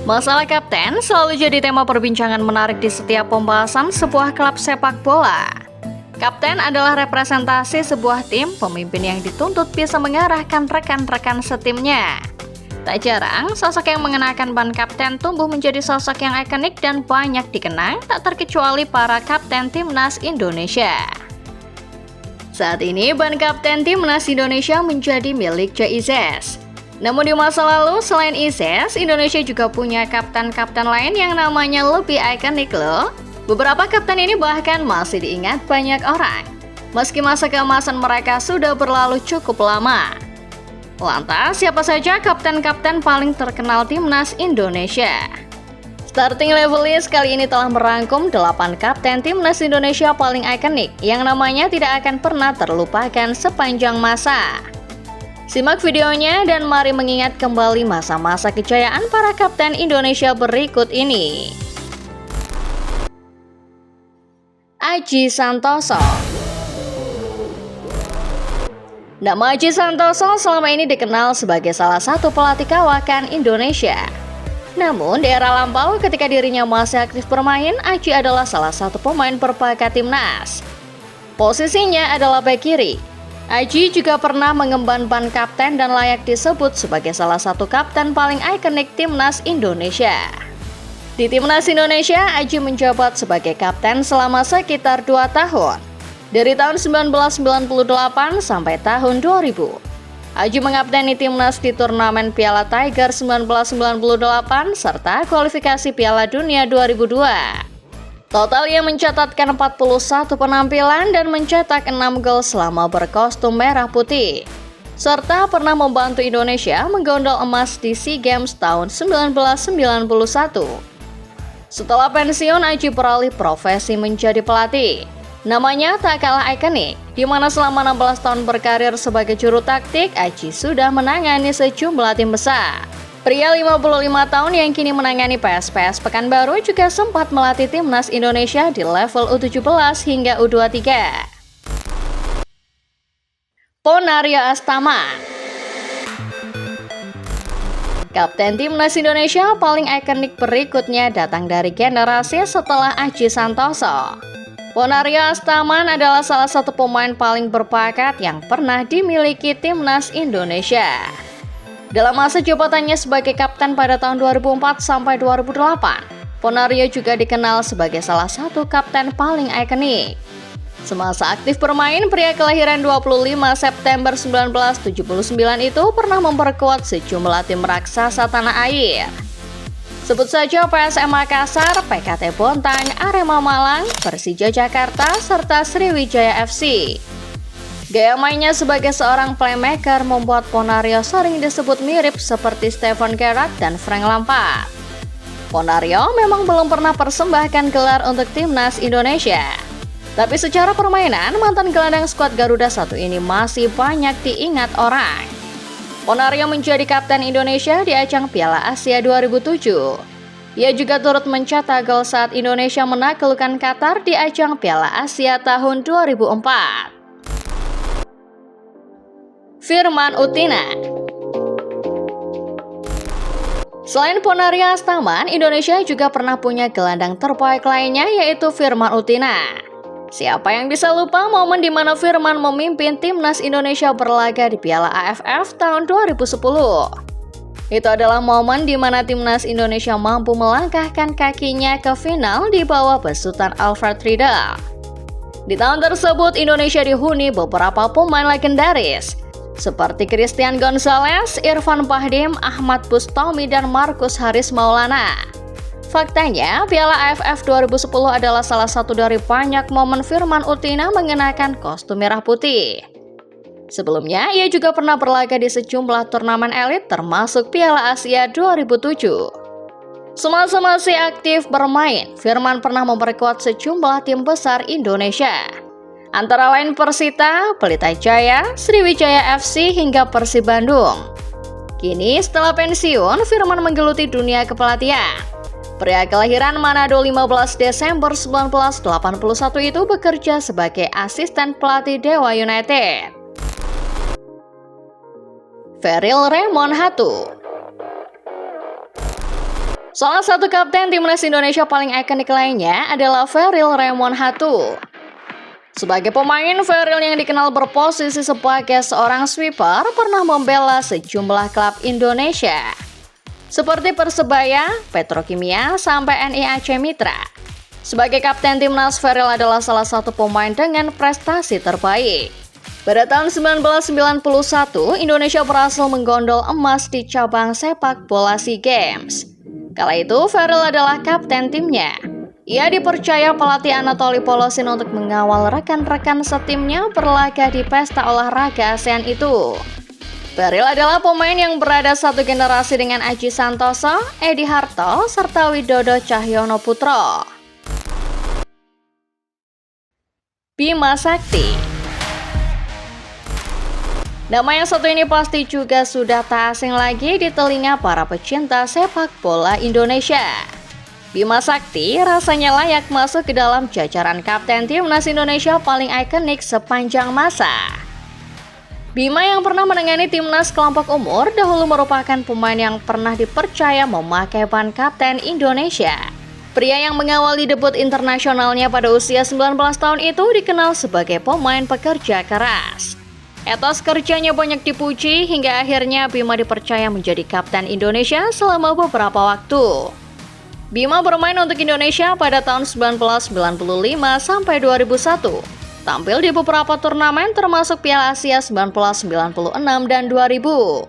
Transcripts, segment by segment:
Masalah kapten selalu jadi tema perbincangan menarik di setiap pembahasan sebuah klub sepak bola. Kapten adalah representasi sebuah tim, pemimpin yang dituntut bisa mengarahkan rekan-rekan setimnya. Tak jarang, sosok yang mengenakan ban kapten tumbuh menjadi sosok yang ikonik dan banyak dikenang, tak terkecuali para kapten timnas Indonesia. Saat ini, ban kapten timnas Indonesia menjadi milik JIZES. Namun di masa lalu, selain Izes, Indonesia juga punya kapten-kapten lain yang namanya lebih ikonik loh. Beberapa kapten ini bahkan masih diingat banyak orang, meski masa keemasan mereka sudah berlalu cukup lama. Lantas, siapa saja kapten-kapten paling terkenal timnas Indonesia? Starting Level List kali ini telah merangkum 8 kapten timnas Indonesia paling ikonik yang namanya tidak akan pernah terlupakan sepanjang masa. Simak videonya dan mari mengingat kembali masa-masa kejayaan para kapten Indonesia berikut ini. Aji Santoso. Nama Aji Santoso selama ini dikenal sebagai salah satu pelatih kawakan Indonesia. Namun di era lampau ketika dirinya masih aktif bermain, Aji adalah salah satu pemain berbakat timnas. Posisinya adalah bek kiri. Aji juga pernah mengemban ban kapten dan layak disebut sebagai salah satu kapten paling ikonik timnas Indonesia. Di timnas Indonesia, Aji menjabat sebagai kapten selama sekitar 2 tahun, dari tahun 1998 sampai tahun 2000. Aji mengapteni timnas di turnamen Piala Tiger 1998 serta kualifikasi Piala Dunia 2002. Total ia mencatatkan 41 penampilan dan mencetak 6 gol selama berkostum merah putih. Serta pernah membantu Indonesia menggondol emas di SEA Games tahun 1991. Setelah pensiun, Aji beralih profesi menjadi pelatih. Namanya tak kalah ikonik, di mana selama 16 tahun berkarir sebagai juru taktik, Aji sudah menangani sejumlah tim besar. Pria 55 tahun yang kini menangani PSPS Pekanbaru juga sempat melatih timnas Indonesia di level U17 hingga U23. Ponario Astaman. Kapten timnas Indonesia paling ikonik berikutnya datang dari generasi setelah Aji Santoso. Ponario Astaman adalah salah satu pemain paling berbakat yang pernah dimiliki timnas Indonesia. Dalam masa jabatannya sebagai kapten pada tahun 2004 sampai 2008, Ponario juga dikenal sebagai salah satu kapten paling ikonik. Semasa aktif bermain, pria kelahiran 25 September 1979 itu pernah memperkuat sejumlah tim raksasa tanah air. Sebut saja PSM Makassar, PKT Bontang, Arema Malang, Persija Jakarta, serta Sriwijaya FC. Gaya mainnya sebagai seorang playmaker membuat Ponario sering disebut mirip seperti Steven Gerrard dan Frank Lampard. Ponario memang belum pernah persembahkan gelar untuk timnas Indonesia. Tapi secara permainan, mantan gelandang skuad Garuda 1 ini masih banyak diingat orang. Ponario menjadi kapten Indonesia di ajang Piala Asia 2007. Ia juga turut mencetak gol saat Indonesia menaklukkan Qatar di ajang Piala Asia tahun 2004. Firman Utina. Selain Ponario Astaman, Indonesia juga pernah punya gelandang terbaik lainnya yaitu Firman Utina. Siapa yang bisa lupa momen di mana Firman memimpin timnas Indonesia berlaga di Piala AFF tahun 2010. Itu adalah momen di mana timnas Indonesia mampu melangkahkan kakinya ke final di bawah besutan Alfred Riedel. Di tahun tersebut, Indonesia dihuni beberapa pemain legendaris seperti Christian Gonzalez, Irfan Bahdim, Ahmad Bustomi, dan Marcus Haris Maulana. Faktanya, Piala AFF 2010 adalah salah satu dari banyak momen Firman Utina mengenakan kostum merah putih. Sebelumnya, ia juga pernah berlaga di sejumlah turnamen elit termasuk Piala Asia 2007. Semasa masih aktif bermain, Firman pernah memperkuat sejumlah tim besar Indonesia. Antara lain Persita, Pelita Jaya, Sriwijaya FC, hingga Persib Bandung. Kini setelah pensiun, Firman menggeluti dunia kepelatihan. Pria kelahiran Manado 15 Desember 1981 itu bekerja sebagai asisten pelatih Dewa United. Ferril Raymond Hatu. Salah satu kapten timnas Indonesia paling ikonik lainnya adalah Ferril Raymond Hatu. Sebagai pemain, Ferril yang dikenal berposisi sebagai seorang sweeper pernah membela sejumlah klub Indonesia seperti Persebaya, Petrokimia, sampai NIAC Mitra. Sebagai kapten timnas, Ferril adalah salah satu pemain dengan prestasi terbaik. Pada tahun 1991, Indonesia berhasil menggondol emas di cabang sepak bola SEA Games. Kala itu, Ferril adalah kapten timnya. Ia dipercaya pelatih Anatoly Polosin untuk mengawal rekan-rekan setimnya berlaga di pesta olahraga ASEAN itu. Ferril adalah pemain yang berada satu generasi dengan Aji Santoso, Edi Harto, serta Widodo Cahyono Putro. Bima Sakti. Nama yang satu ini pasti juga sudah tak asing lagi di telinga para pecinta sepak bola Indonesia. Bima Sakti rasanya layak masuk ke dalam jajaran kapten timnas Indonesia paling ikonik sepanjang masa. Bima yang pernah menangani timnas kelompok umur dahulu merupakan pemain yang pernah dipercaya memakai ban kapten Indonesia. Pria yang mengawali debut internasionalnya pada usia 19 tahun itu dikenal sebagai pemain pekerja keras. Etos kerjanya banyak dipuji hingga akhirnya Bima dipercaya menjadi kapten Indonesia selama beberapa waktu. Bima bermain untuk Indonesia pada tahun 1995 sampai 2001. Tampil di beberapa turnamen termasuk Piala Asia 1996 dan 2000.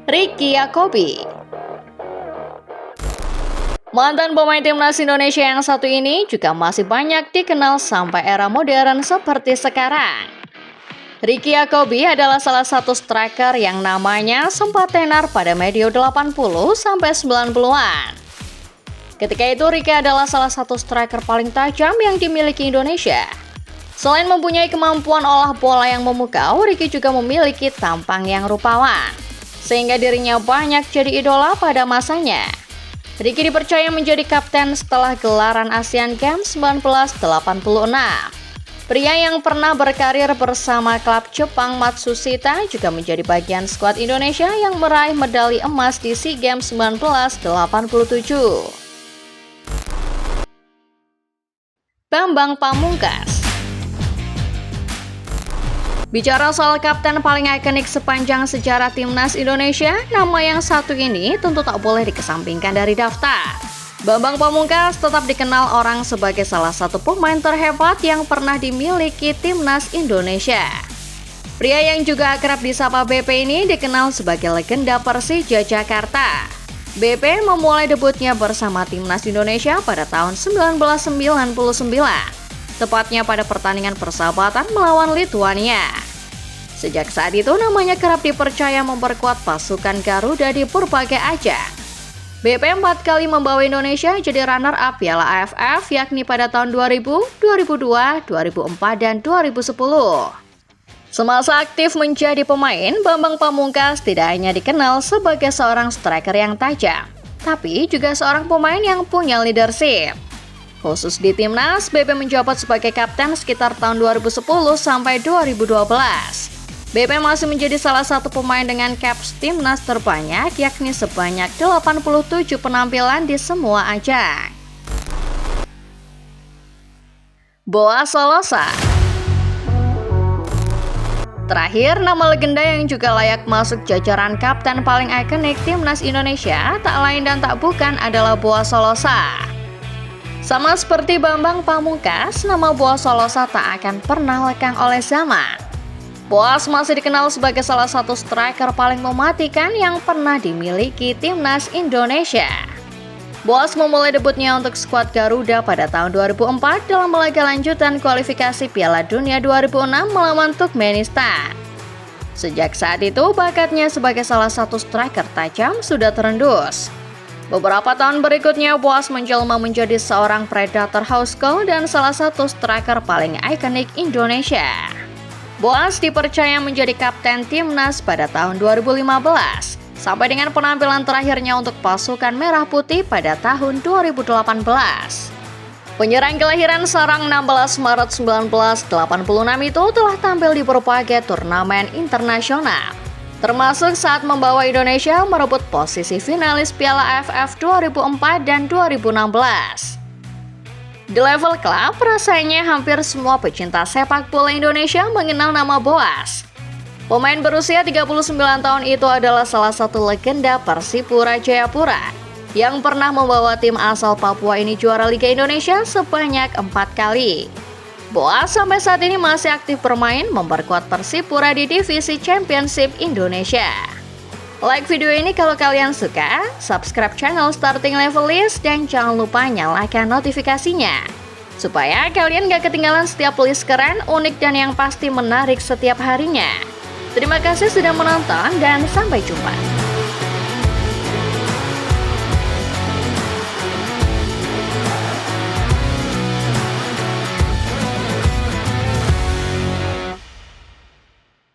Ricky Yakobi. Mantan pemain timnas Indonesia yang satu ini juga masih banyak dikenal sampai era modern seperti sekarang. Ricky Yakobi adalah salah satu striker yang namanya sempat tenar pada medio 80 sampai 90-an. Ketika itu, Ricky adalah salah satu striker paling tajam yang dimiliki Indonesia. Selain mempunyai kemampuan olah bola yang memukau, Ricky juga memiliki tampang yang rupawan, sehingga dirinya banyak jadi idola pada masanya. Ricky dipercaya menjadi kapten setelah gelaran Asian Games 1986. Pria yang pernah berkarir bersama klub Jepang Matsushita juga menjadi bagian skuad Indonesia yang meraih medali emas di SEA Games 1987. Bambang Pamungkas. Bicara soal kapten paling ikonik sepanjang sejarah timnas Indonesia, nama yang satu ini tentu tak boleh dikesampingkan dari daftar. Bambang Pamungkas tetap dikenal orang sebagai salah satu pemain terhebat yang pernah dimiliki timnas Indonesia. Pria yang juga akrab disapa BP ini dikenal sebagai legenda Persija Jakarta. BP memulai debutnya bersama timnas Indonesia pada tahun 1999, tepatnya pada pertandingan persahabatan melawan Lituania. Sejak saat itu namanya kerap dipercaya memperkuat pasukan Garuda di berbagai ajang. BP 4 kali membawa Indonesia jadi runner-up Piala AFF yakni pada tahun 2000, 2002, 2004, dan 2010. Semasa aktif menjadi pemain, Bambang Pamungkas tidak hanya dikenal sebagai seorang striker yang tajam, tapi juga seorang pemain yang punya leadership. Khusus di timnas, BP menjabat sebagai kapten sekitar tahun 2010 sampai 2012. BP masih menjadi salah satu pemain dengan caps timnas terbanyak, yakni sebanyak 87 penampilan di semua ajang. Boaz Solosa. Terakhir, nama legenda yang juga layak masuk jajaran kapten paling ikonik timnas Indonesia tak lain dan tak bukan adalah Boaz Solosa. Sama seperti Bambang Pamungkas, nama Boaz Solosa tak akan pernah lekang oleh zaman. Boaz masih dikenal sebagai salah satu striker paling mematikan yang pernah dimiliki timnas Indonesia. Boaz memulai debutnya untuk skuad Garuda pada tahun 2004 dalam laga lanjutan kualifikasi Piala Dunia 2006 melawan Turkmenistan. Sejak saat itu, bakatnya sebagai salah satu striker tajam sudah terendus. Beberapa tahun berikutnya, Boaz menjelma menjadi seorang predator house call dan salah satu striker paling ikonik Indonesia. Boaz dipercaya menjadi kapten timnas pada tahun 2015. sampai dengan penampilan terakhirnya untuk pasukan Merah Putih pada tahun 2018. Penyerang kelahiran Serang 16 Maret 1986 itu telah tampil di berbagai turnamen internasional, termasuk saat membawa Indonesia merebut posisi finalis Piala AFF 2004 dan 2016. Di level klub, rasanya hampir semua pecinta sepak bola Indonesia mengenal nama Boas. Pemain berusia 39 tahun itu adalah salah satu legenda Persipura Jayapura yang pernah membawa tim asal Papua ini juara Liga Indonesia sebanyak 4 kali. Boas sampai saat ini masih aktif bermain memperkuat Persipura di divisi Championship Indonesia. Like video ini kalau kalian suka, subscribe channel Starting Level List, dan jangan lupa nyalakan notifikasinya supaya kalian gak ketinggalan setiap list keren, unik, dan yang pasti menarik setiap harinya. Terima kasih sudah menonton dan sampai jumpa.